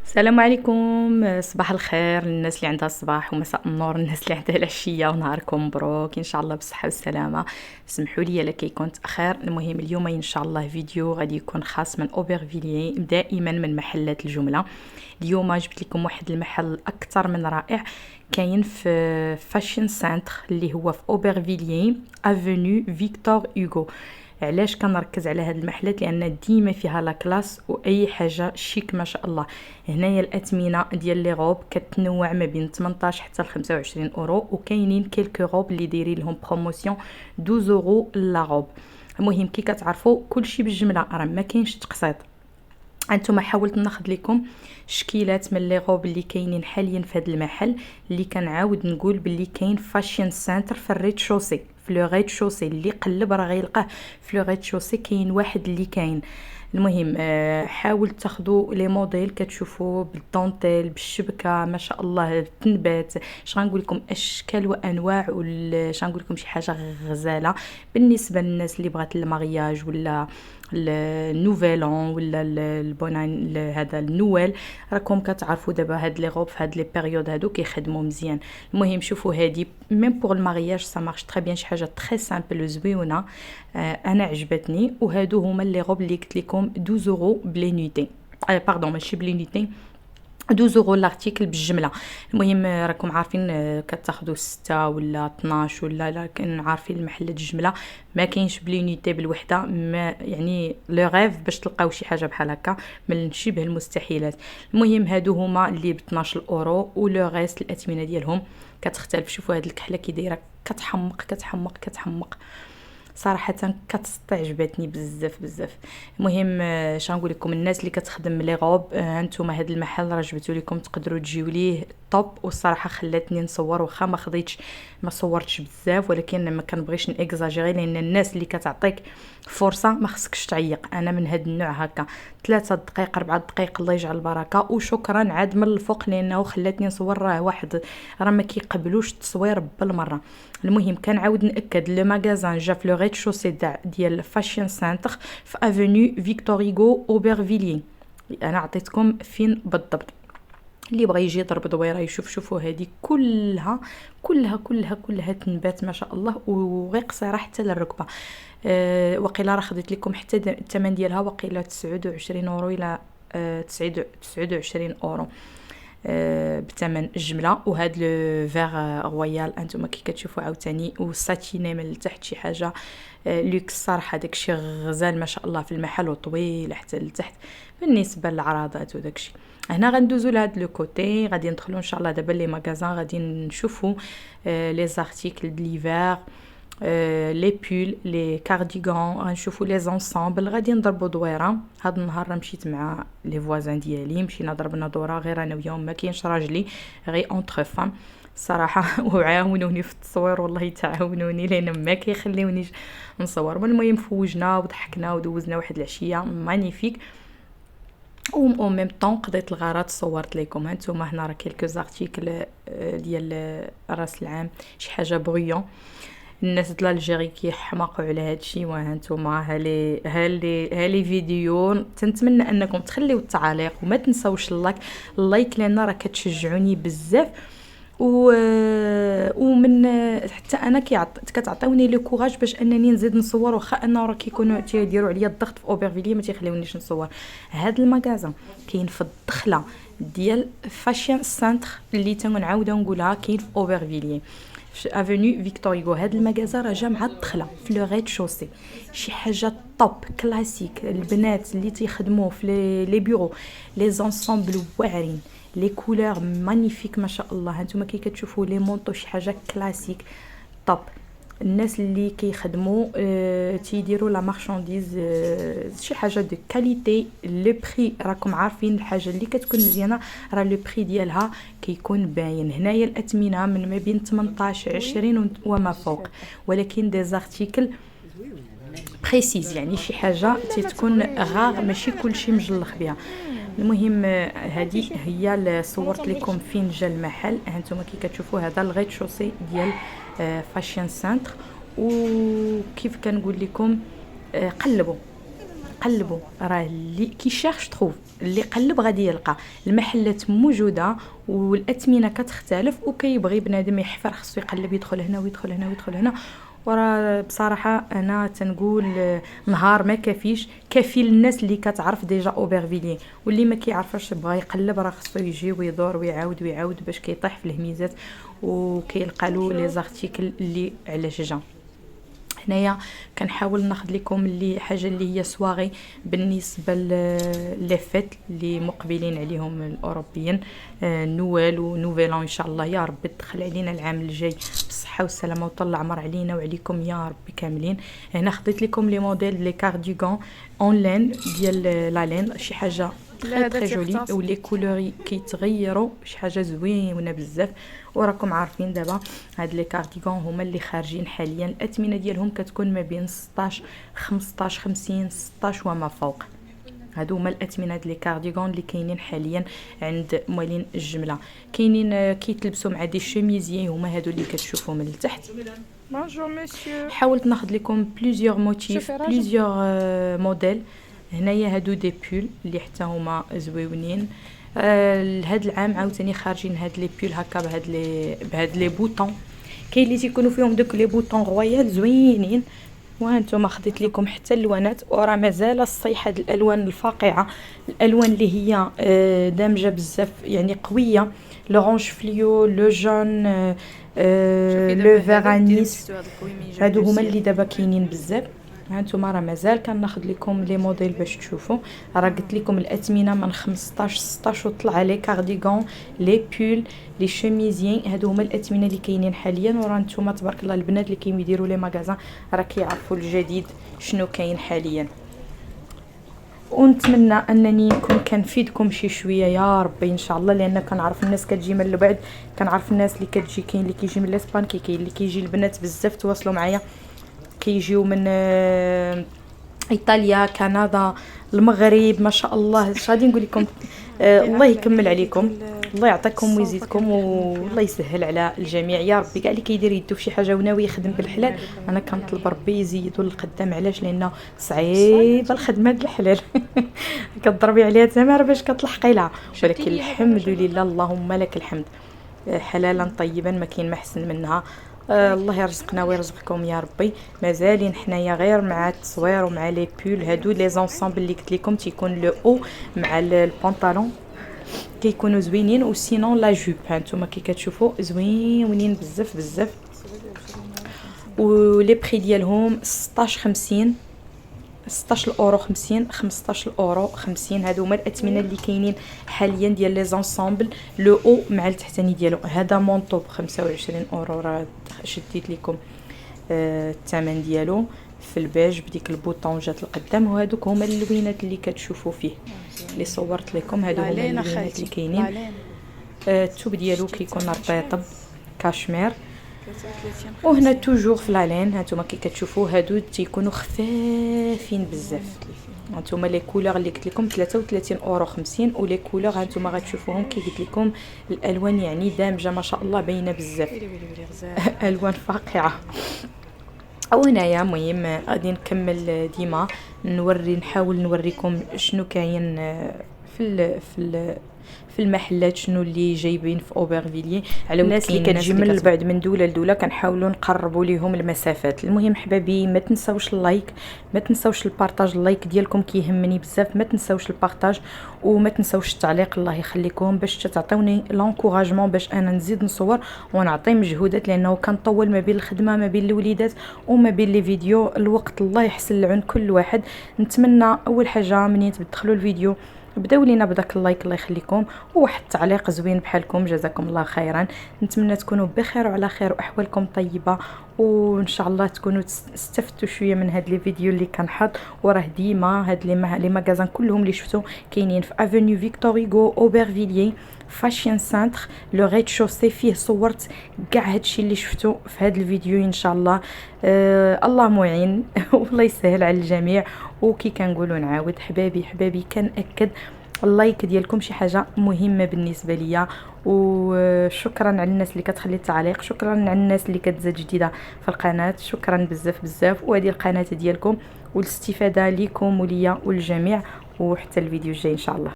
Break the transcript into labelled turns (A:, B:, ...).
A: السلام عليكم. صباح الخير للناس اللي عندها الصباح ومساء النور الناس اللي عندها العشيه، ونهاركم مبروك ان شاء الله بالصحه والسلامه. سمحوا لي لكي كنت اخر. المهم اليوم ان شاء الله فيديو غادي يكون خاص من اوبرفيليي، دائما من محلات الجمله. اليوم جبت لكم واحد المحل اكثر من رائع، كاين في فاشن سنتر اللي هو في اوبرفيليي افونيو فيكتور هوغو. علاش كنركز على هاد المحلات؟ لان ديما فيها لا كلاس واي حاجه شيك ما شاء الله. هنايا الاثمنه ديال لي روب كتنوع ما بين 18 حتى ل 25 اورو، وكاينين كيلكو روب اللي دايرين لهم بروموسيون 12 اورو لا روب. المهم كي كتعرفوا كلشي بالجمله، راه ما كاينش تقسيط. انتم حاولت ناخذ لكم شكيلات من لي روب اللي كاينين حاليا في هذا المحل، اللي كنعاود نقول باللي كاين فاشن سنتر في الريد شوسي، في لو ريد شوسي اللي قلب راه غيلقاه في لو ريد شوسي. كاين واحد اللي كاين. المهم حاول تاخذوا لي موديل كتشوفوا بالدونتيل بالشبكه ما شاء الله التنبات. اش غنقول لكم اشكال وانواع، واش غنقول لكم شي حاجه غزاله بالنسبه للناس اللي بغات المارياج ولا النوفيلون ولا البونان هذا النوال. راكم كتعرفوا دابا هاد لي غوب في هاد لي بيريود هادو كيخدموا مزيان. المهم شوفوا هادي ميم بور المارياج سا مارش تري بيان، شي حاجه تري سامبل زويونه. انا عجبتني. وهادو هما لي غوب اللي قلت لكم 12 اورو بلي نوتي. باردون ماشي بلي نوتي، 12 اورو لارتيكل بالجمله. المهم راكم عارفين كتاخذوا 6 ولا 12 ولا، لكن عارفين المحلات الجمله ما كاينش بليونيتي بالوحده. ما يعني لو غيف باش تلقاو شي حاجه بحال هكا من شبه المستحيلات. المهم هادو هما اللي ب 12 اورو، ولو ريست الاثمنه ديالهم كتختلف. شوفوا هاد الكحله كي دايره، كتحمق كتحمق كتحمق صراحه. كتستعجبتني بزاف بزاف. المهم اش غنقول لكم، الناس اللي كتخدم لي غوب انتم هذا المحل راه جبتو لكم تقدروا تجيو ليه طوب. والصراحه خلاتني نصور، واخا ما خديتش ما صورتش بزاف، ولكن ما كنبغيش نيكزاجيري، لان الناس اللي كتعطيك فرصه ما خصكش تعيق. انا من هذا النوع هكا، 3 دقائق 4 دقائق الله يجعل البركه وشكرا عاد من الفوق، لانه خلاتني نصور. راه واحد راه ما كيقبلوش التصوير بالمره. المهم كنعاود ناكد، لو ماغازان جا في لو ريد شوسي ديال فاشن سنتر في افونيو فيكتور هوغو اوبرفيليي. انا عطيتكم فين بالضبط. اللي بغى يجي يضرب دويره يشوف. شوفوا هذه كلها كلها كلها كلها تنبات ما شاء الله، وغير قصيره حتى للركبه. وقيلا راه خديت لكم حتى الثمن ديالها وقيلا 29 اورو الى 29 اورو بثمن الجمله. وهاد لو فيغ رويال انتم كي كتشوفوا عاوتاني وساتيني من التحت، شي حاجه لوكس صراحه. داكشي غزال ما شاء الله في المحل وطويل حتى لتحت بالنسبه للعراضات وداكشي. هنا غندوزو لهاد لو كوتي، غادي ندخلوا ان شاء الله دابا لي ماغازان، غادي نشوفوا لي زارتيكل د ليفر، لي بول لي كارديغان، غنشوفوا لي زونسامبل. غادي نضربوا دويره. هاد النهار مشيت مع لي فوازان ديالي، مشينا ضربنا دوره غير انا وياهم، ما كاينش راجلي غير اونتر فام صراحه. وعاونوني في التصوير والله تعاونوني، لان ما كيخليونيش نصور. المهم فوجنا وضحكنا ودوزنا واحد العشيه مانيفيك. او ميم طون قضيت الغرض، صورت لكم. هانتوما هنا راه كيلكو زارتيكل ديال راس العام، شي حاجه بغيون. الناس ديال الجيري كيحماقوا على هادشي. وهانتوما هالي فيديو. تنتمنى انكم تخليو التعاليق وما تنساوش اللايك لان راه كتشجعوني بزاف. ومن حتى انا كتعطيوني لو كوراج باش انني نزيد نصور، واخا انه راه كيكونوا تيديروا عليا الضغط في اوبرفيلي ما تيخليونيش نصور. هذا المغازا كاين في الدخله ديال فاشن سنتر اللي تنعاودو نقولها، كاين في اوبرفيلي في افونيو فيكتور هوغو. هاد المغازا راه جا مع الدخله في لو ريد شوسي، شي حاجه طوب كلاسيك. البنات اللي تيخدموا في لي بيرو، لي زونسامبل واعرين، لي كولور مانيفيك ما شاء الله. هانتوما كي كتشوفوا لي مونطو شي حاجه كلاسيك طوب. الناس اللي كيخدموا تيديروا لا مارشانديز شي حاجه دو كاليتي. لو بري راكم عارفين الحاجه اللي كتكون مزيانه راه لو بري ديالها كيكون باين. هنايا الاثمنه من ما بين 18 20 وما فوق، ولكن دي زارتيكل بريسيز، يعني شي حاجه تتكون غار ماشي كلشي مجلخ بها. المهم هذه هي اللي صورت لكم فين جا المحل. هانتوما كي كتشوفوا هذا الغيت شوسي ديال فاشن سنتر. وكيف كنقول لكم قلبوا راه اللي كي شيرش تروف. اللي قلب غادي يلقى المحلات موجوده والاثمنه كتختلف، وكيبغي بنادم يحفر خصو يقلب يدخل هنا ويدخل هنا ويدخل هنا. وراه بصراحه انا تنقول نهار ما كافيش كافي للناس اللي كتعرف ديجا اوبرفيلي، واللي ما كيعرفش بغى يقلب راه خصو يجي ويدور ويعاود ويعاود باش كيطيح في الهميزات وكيلقى له لي زارتيكل اللي على جوجا. هنايا كنحاول ناخذ لكم اللي حاجه اللي هي سواغي بالنسبه لي فيت اللي مقبلين عليهم الاوروبيين، نوال ونوفيلون ان شاء الله. يا رب تدخل علينا العام الجاي بالصحه والسلامه وطول العمر علينا وعليكم يا ربي كاملين. هنا خديت لكم لي موديل لي كارديغون اونلاين ديال لا لين، شي حاجه تري جولي ولي كولوري كيتغيروا، شي حاجه زوينه بزاف. وراكم عارفين دابا هاد لي كارديغون هما اللي خارجين حاليا، الاثمنه ديالهم كتكون ما بين 16 15 50 16 وما فوق. هادو هما الاثمنه ديال لي كارديغون اللي كاينين حاليا عند مولين الجمله. كاينين كيتلبسوا مع دي شوميزيي، هما هادو اللي كتشوفوا من التحت.
B: بونجور مسيو.
A: حاولت ناخذ لكم بليزيور موتيف بليزيور موديل. هنايا هادو دي بول اللي حتى هما زويونين. لهاد العام عاوتاني خارجين هاد لي بول هكا بهاد لي بوطون، كاين اللي تيكونوا فيهم دوك لي بوطون رويال زوينين. وهانتوما خديت لكم حتى اللوانات، وراه مازال الصيحه د الالوان الفاقعه، الالوان اللي هي دامجه بزاف يعني قويه، لورانج فليو لو جون لو فيرانيس. هادو هما اللي دابا كاينين بزاف. هانتوما راه مازال كناخذ لكم لي موديل باش تشوفوا. راه قلت لكم الاثمنه من 15 16 وطلع لي كارديغون لي بول لي شوميزيين، هادو هما الاثمنه اللي كاينين حاليا. وراه نتوما تبارك الله البنات اللي كيديروا لي ماغازان راه كيعرفوا الجديد شنو كاين حاليا. ونتمنى انني نكون كنفيدكم شي شويه يا ربي ان شاء الله، لان كنعرف الناس كتجي من البعد، كنعرف الناس اللي كتجي، كاين اللي كيجي من لاسبان، كاين اللي كيجي البنات بزاف تواصلوا معايا كيجيو من ايطاليا كندا المغرب ما شاء الله. اش غادي نقول لكم الله يكمل عليكم، الله يعطيكم ويزيدكم والله يسهل على الجميع يا ربي. كاع اللي كيدير يدو في شي حاجه وناوي يخدم بالحلال انا كنطلب ربي يزيدوا للقدام. علاش؟ لانه صعيبه الخدمه د الحلال كتضربي عليها تماره باش كتلحقي لها، ولكن الحمد لله اللهم لك الحمد حلالا طيبا ما كاين ما احسن منها. الله يرزقنا ويرزقكم يا ربي. مازالين حنايا غير مع التصوير ومع لي بول. هادو لي زونسامبل اللي قلت لكم تيكون لو او مع البنطلون كيكونوا زوينين، وسينون لا جوب هانتوما كي كتشوفوا زوينين بزاف بزاف. ولي بري ديالهم 16 50 16 اورو 50 15 اورو 50. هادو هما الاثمنه اللي كاينين حاليا ديال لي زونسامبل لو او مع التحتاني ديالو. هذا مونطو ب 25 اورو، راه شديت لكم الثمن ديالو في البيج بديك البوطون جات القدام. وهادوك هما اللوينات اللي كتشوفوا فيه اللي صورت لكم، هادو هما اللوينات اللي كاينين. الثوب ديالو كيكون رطيطب كاشمير. وهنا توجور في لالين هانتوما كي كتشوفوا هادو تيكونوا خفافين بزاف. هانتوما لي كولور اللي قلت لكم 33 اورو 50. ولي كولور هانتوما غتشوفوهم كي قلت لكم الالوان يعني دامجه ما شاء الله باينه بزاف الوان فاقعه. وهنايا المهم غادي نكمل ديما نحاول نوريكم شنو كاين في المحلات، شنو اللي جايبين في اوبرفيلي على الناس اللي كتجي من البعد من دوله لدوله. كنحاولوا نقربوا ليهم المسافات. المهم حبابي ما تنساوش اللايك، ما تنساوش البارطاج، اللايك ديالكم كيهمني بزاف. ما تنساوش البارطاج وما تنساوش التعليق، الله يخليكم باش تعطيوني لونكوراجمون باش انا نزيد نصور ونعطي مجهودات، لانه كنطول ما بين الخدمه ما بين الوليدات وما بين لي فيديو. الوقت الله يحسن عند كل واحد. نتمنى اول حاجه منين تدخلوا الفيديو بداو لينا بداك اللايك الله يخليكم، وواحد التعليق زوين بحالكم جزاكم الله خيرا. نتمنى تكونوا بخير وعلى خير واحوالكم طيبه، وان شاء الله تكونوا استفدتوا شويه من هاد لي فيديو اللي كنحط. وراه ديما هاد لي ماغازان كلهم اللي شفتو كاينين في افونيو فيكتور هوغو اوبرفيليي فاشين سانتر لو ريد شوسي. فيه صورت كاع هادشي اللي شفتو في هاد الفيديو ان شاء الله. الله معين والله يسهل على الجميع. وكي كنقولوا نعاود حبابي كنأكد اللايك ديالكم شي حاجه مهمه بالنسبه ليا. وشكرا على الناس اللي كتخلي التعليق، شكرا على الناس اللي كتزاد جديده في القناه، شكرا بزاف. وهذه القناه ديالكم والاستفاده ليكم وليا والجميع. وحتى الفيديو الجاي ان شاء الله.